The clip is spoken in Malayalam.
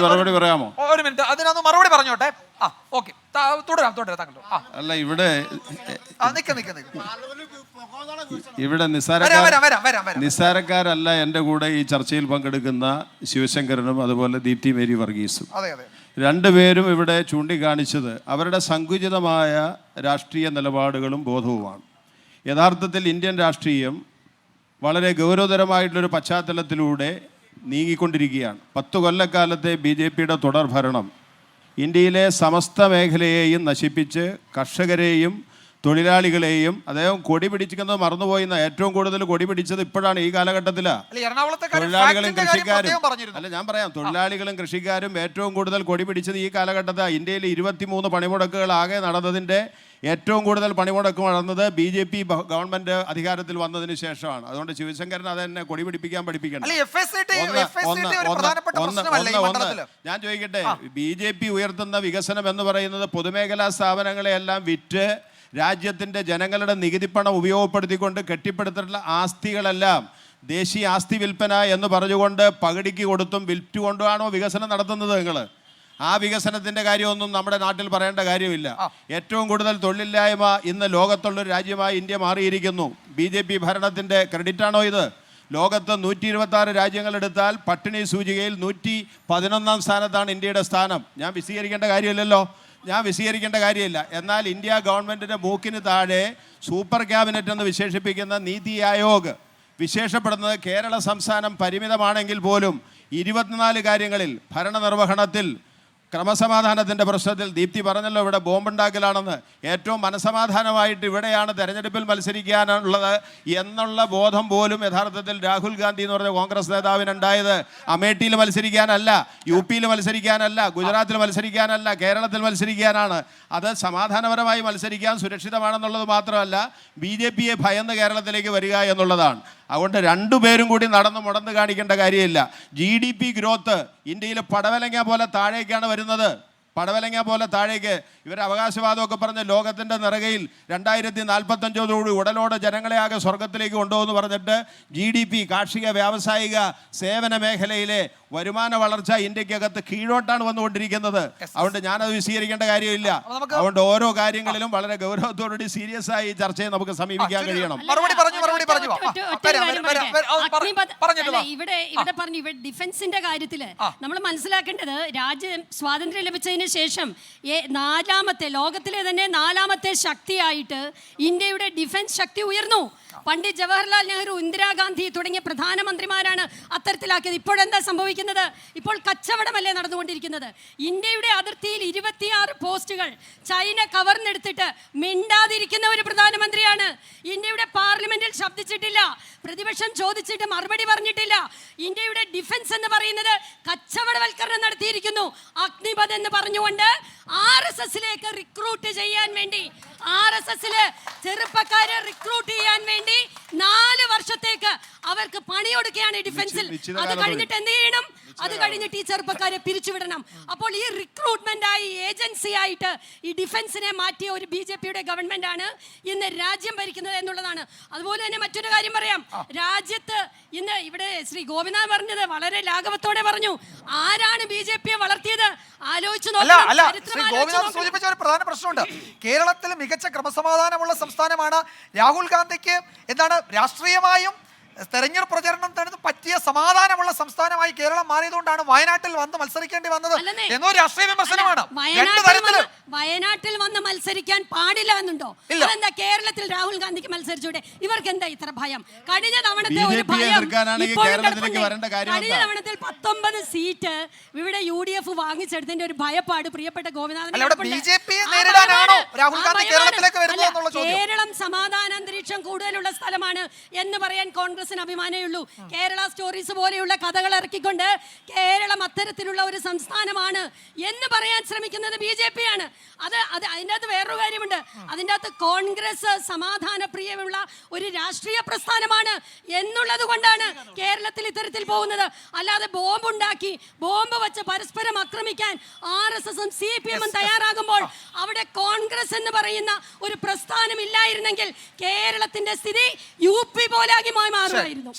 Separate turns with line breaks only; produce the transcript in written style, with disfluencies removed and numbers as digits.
മറുപടി പറയാമോ?
ഒരു മിനിറ്റ്, അതിനൊന്ന് മറുപടി പറഞ്ഞോട്ടെ. ഓക്കെ, തുടരാം താങ്കൾ.
അല്ല, ഇവിടെ ഇവിടെ നിസ്സാരക്കാരല്ല എൻ്റെ കൂടെ ഈ ചർച്ചയിൽ പങ്കെടുക്കുന്ന ശിവശങ്കരനും അതുപോലെ ദീപ്തി മേരി വർഗീസും. രണ്ടുപേരും ഇവിടെ ചൂണ്ടിക്കാണിച്ചത് അവരുടെ സങ്കുചിതമായ രാഷ്ട്രീയ നിലപാടുകളും ബോധവുമാണ്. യഥാർത്ഥത്തിൽ ഇന്ത്യൻ രാഷ്ട്രീയം വളരെ ഗൗരവതരമായിട്ടുള്ളൊരു പശ്ചാത്തലത്തിലൂടെ നീങ്ങിക്കൊണ്ടിരിക്കുകയാണ്. 10 കൊല്ലക്കാലത്തെ BJPയുടെ തുടർ ഭരണം ഇന്ത്യയിലെ സമസ്ത മേഖലയെയും നശിപ്പിച്ച് കർഷകരെയും തൊഴിലാളികളെയും അദ്ദേഹം കൊടി പിടിച്ചിരിക്കുന്നത് മറന്നുപോയിന്ന ഏറ്റവും കൂടുതൽ കൊടി പിടിച്ചത് ഇപ്പോഴാണ്, ഈ കാലഘട്ടത്തിലാണ്. തൊഴിലാളികളും കൃഷിക്കാരും അല്ല, ഞാൻ പറയാം, തൊഴിലാളികളും കൃഷിക്കാരും ഏറ്റവും കൂടുതൽ കൊടി പിടിച്ചത് ഈ കാലഘട്ടത്തിലാണ്. ഇന്ത്യയിൽ 23 പണിമുടക്കുകൾ ആകെ നടന്നതിൻ്റെ ഏറ്റവും കൂടുതൽ പണിമുടക്ക് നടന്നത് BJP ഗവൺമെന്റ് അധികാരത്തിൽ വന്നതിന് ശേഷമാണ്. അതുകൊണ്ട് ശിവശങ്കരൻ അതെന്നെ കൊടി പിടിപ്പിക്കാൻ പഠിപ്പിക്കണം. ഞാൻ ചോദിക്കട്ടെ, BJP ഉയർത്തുന്ന വികസനം എന്ന് പറയുന്നത് പൊതുമേഖലാ സ്ഥാപനങ്ങളെയെല്ലാം വിറ്റ് രാജ്യത്തിൻ്റെ ജനങ്ങളുടെ നികുതിപ്പണം ഉപയോഗപ്പെടുത്തിക്കൊണ്ട് കെട്ടിപ്പടുത്തിട്ടുള്ള ആസ്തികളെല്ലാം ദേശീയ ആസ്തി വിൽപ്പന എന്ന് പറഞ്ഞുകൊണ്ട് പകുതിക്ക് കൊടുത്തും വിറ്റുകൊണ്ടുമാണോ വികസനം നടത്തുന്നത് നിങ്ങൾ? ആ വികസനത്തിൻ്റെ കാര്യമൊന്നും നമ്മുടെ നാട്ടിൽ പറയേണ്ട കാര്യമില്ല. ഏറ്റവും കൂടുതൽ തൊഴിലില്ലായ്മ ഇന്ന് ലോകത്തുള്ളൊരു രാജ്യമായി ഇന്ത്യ മാറിയിരിക്കുന്നു. BJP ഭരണത്തിൻ്റെ ക്രെഡിറ്റാണോ ഇത്? ലോകത്ത് 126 രാജ്യങ്ങളെടുത്താൽ പട്ടിണി സൂചികയിൽ 111 സ്ഥാനത്താണ് ഇന്ത്യയുടെ സ്ഥാനം. ഞാൻ വിശദീകരിക്കേണ്ട കാര്യമില്ല. എന്നാൽ ഇന്ത്യ ഗവൺമെൻറ്റിൻ്റെ മൂക്കിന് താഴെ സൂപ്പർ ക്യാബിനറ്റ് എന്ന് വിശേഷിപ്പിക്കുന്ന നീതി ആയോഗ് വിശേഷപ്പെടുന്നത് കേരള സംസ്ഥാനം പരിമിതമാണെങ്കിൽ പോലും 24 കാര്യങ്ങളിൽ ഭരണനിർവഹണത്തിൽ, ക്രമസമാധാനത്തിൻ്റെ പ്രശ്നത്തിൽ, ദീപ്തി പറഞ്ഞല്ലോ ഇവിടെ ബോംബുണ്ടാക്കലാണെന്ന്, ഏറ്റവും മനസമാധാനമായിട്ട് ഇവിടെയാണ് തെരഞ്ഞെടുപ്പിൽ മത്സരിക്കാനുള്ളത് എന്നുള്ള ബോധം പോലും യഥാർത്ഥത്തിൽ രാഹുൽ ഗാന്ധി എന്ന് പറഞ്ഞ കോൺഗ്രസ് നേതാവിനുണ്ടായത് അമേഠിയിൽ മത്സരിക്കാനല്ല, UPയിൽ മത്സരിക്കാനല്ല, ഗുജറാത്തിൽ മത്സരിക്കാനല്ല, കേരളത്തിൽ മത്സരിക്കാനാണ്. അത് സമാധാനപരമായി മത്സരിക്കാൻ സുരക്ഷിതമാണെന്നുള്ളത് മാത്രമല്ല, BJPയെ ഭയന്ന് കേരളത്തിലേക്ക് വരിക എന്നുള്ളതാണ്. അതുകൊണ്ട് രണ്ടുപേരും കൂടി മുടന്ന് കാണിക്കേണ്ട കാര്യമില്ല. GDP ഗ്രോത്ത് ഇന്ത്യയിൽ പടവലങ്ങ പോലെ താഴേക്കാണ് വരുന്നത്. ഇവർ അവകാശവാദമൊക്കെ പറഞ്ഞ് ലോകത്തിൻ്റെ നിറകയിൽ 2045 ഉടലോടെ ജനങ്ങളെ ആകെ സ്വർഗത്തിലേക്ക് കൊണ്ടുപോകുമെന്ന് പറഞ്ഞിട്ട് GDP, കാർഷിക, വ്യാവസായിക, സേവന മേഖലയിലെ വരുമാന വളർച്ച ഇന്ത്യക്കകത്ത് കീഴോട്ടാണ് വന്നുകൊണ്ടിരിക്കുന്നത്. അതുകൊണ്ട് ഞാനത് വിശദീകരിക്കേണ്ട കാര്യമില്ല. അതുകൊണ്ട് ഓരോ കാര്യങ്ങളിലും വളരെ ഗൗരവത്തോടുകൂടി സീരിയസ് ആയി ചർച്ചയെ നമുക്ക് സമീപിക്കാൻ കഴിയണം.
ഇവിടെ പറഞ്ഞു ഡിഫൻസിന്റെ കാര്യത്തില് നമ്മൾ മനസ്സിലാക്കേണ്ടത്, രാജ്യം സ്വാതന്ത്ര്യം ലഭിച്ചതിന് ശേഷം ലോകത്തിലെ തന്നെ 4ാമത്തെ ശക്തിയായിട്ട് ഇന്ത്യയുടെ ഡിഫൻസ് ശക്തി ഉയർന്നു. പണ്ഡിറ്റ് ജവഹർലാൽ നെഹ്റു, ഇന്ദിരാഗാന്ധി തുടങ്ങിയ പ്രധാനമന്ത്രിമാരാണ് അത്തരത്തിലാക്കിയത്. ഇപ്പോഴെന്താ സംഭവിക്കുന്നത്? ഇപ്പോൾ കച്ചവടമല്ലേ നടന്നുകൊണ്ടിരിക്കുന്നത്? ഇന്ത്യയുടെ അതിർത്തിയിൽ 26 പോസ്റ്റുകൾ ചൈന കവർന്നെടുത്തിട്ട് മിണ്ടാതിരിക്കുന്ന ഒരു പ്രധാനമന്ത്രിയാണ്. ഇന്ത്യയുടെ പാർലമെന്റിൽ ശബ്ദിച്ചിട്ടില്ല, പ്രതിപക്ഷം ചോദിച്ചിട്ട് മറുപടി പറഞ്ഞിട്ടില്ല. ഇന്ത്യയുടെ ഡിഫൻസ് എന്ന് പറയുന്നത് കച്ചവടവൽക്കരണം നടത്തിയിരിക്കുന്നു. അഗ്നിപഥ് എന്ന് പറഞ്ഞുകൊണ്ട് RSSലേക്ക് റിക്രൂട്ട് ചെയ്യാൻ വേണ്ടി, RSSല് ചെറുപ്പക്കാരെ റിക്രൂട്ട് ചെയ്യാൻ വേണ്ടി 4 വർഷത്തേക്ക് അവർക്ക് പണിയൊടുക്കുകയാണ് ഡിഫൻസിൽ. അത് കഴിഞ്ഞിട്ട് എന്ത് ചെയ്യണം? അത് കഴിഞ്ഞിട്ട് ഈ ചെറുപ്പക്കാരെ പിരിച്ചുവിടണം. അപ്പോൾ ഈ റിക്രൂട്ട്മെന്റ് ആയി, ഏജൻസി ആയിട്ട് ഈ ഡിഫൻസിനെ മാറ്റിയ ഒരു BJPയുടെ ഗവൺമെന്റ് ആണ് ഇന്ന് രാജ്യം ഭരിക്കുന്നത് എന്നുള്ളതാണ്. അതുപോലെ തന്നെ മറ്റൊരു കാര്യം പറയാം. രാജ്യത്ത് ഇന്ന് ഇവിടെ ശ്രീ ഗോപിനാഥ് പറഞ്ഞത് വളരെ ലാഘവത്തോടെ പറഞ്ഞു. ആരാണ് BJPയെ വളർത്തിയത്? ആലോചിച്ചു
സൂചിപ്പിച്ച ഒരു പ്രധാന പ്രശ്നമുണ്ട്. കേരളത്തിൽ മികച്ച ക്രമസമാധാനമുള്ള സംസ്ഥാനമാണ്. രാഹുൽ ഗാന്ധിക്ക് എന്താണ് രാഷ്ട്രീയമായും തെരഞ്ഞെടുപ്പ് പ്രചരണം പറ്റിയ സമാധാനമുള്ള സംസ്ഥാനമായി കേരളം മാറിയതുകൊണ്ടാണ് വയനാട്ടിൽ വന്ന് മത്സരിക്കേണ്ടി വന്നത് എന്നോ രാഷ്ട്രീയ വിമർശനമാണ്.
വയനാട്ടിൽ വന്ന് മത്സരിക്കാൻ പാടില്ല എന്നുണ്ടോ? എന്താ കേരളത്തിൽ രാഹുൽ ഗാന്ധിക്ക് മത്സരിച്ചൂടെ? ഇവർക്ക് എന്താ ഇത്ര ഭയം? കഴിഞ്ഞ തവണത്തെ ഒരു ഭയം, കഴിഞ്ഞ തവണത്തിൽ 19 സീറ്റ് ഇവിടെ UDF വാങ്ങിച്ചെടുത്തതിന്റെ ഒരു ഭയപ്പാട് പ്രിയപ്പെട്ട ഗോപിനാഥൻ. കേരളം സമാധാന അന്തരീക്ഷം കൂടുതലുള്ള സ്ഥലമാണ് എന്ന് പറയാൻ കോൺഗ്രസ് അഭിമാനമേ ഉള്ളൂ. കേരള സ്റ്റോറീസ് പോലെയുള്ള കഥകൾ ഇറക്കിക്കൊണ്ട് കേരളം അത്തരത്തിലുള്ള ഒരു സംസ്ഥാനമാണ് എന്ന് പറയാൻ ശ്രമിക്കുന്നത് BJP ആണ്. അതിൻ്റെ അകത്ത് വേറൊരു കാര്യമുണ്ട്. അതിൻ്റെ അകത്ത് കോൺഗ്രസ് സമാധാന പ്രിയമുള്ള ഒരു രാഷ്ട്രീയ പ്രസ്ഥാനമാണ് എന്നുള്ളത് കൊണ്ടാണ് കേരളത്തിൽ ഇത്തരത്തിൽ പോകുന്നത്. അല്ലാതെ ബോംബുണ്ടാക്കി, ബോംബ് വെച്ച് പരസ്പരം ആക്രമിക്കാൻ RSSും CPMും തയ്യാറാകുമ്പോൾ അവിടെ കോൺഗ്രസ് എന്ന് പറയുന്ന ഒരു പ്രസ്ഥാനം ഇല്ലായിരുന്നെങ്കിൽ കേരളത്തിന്റെ സ്ഥിതി UP പോലാകി മാറുമായിരുന്നു.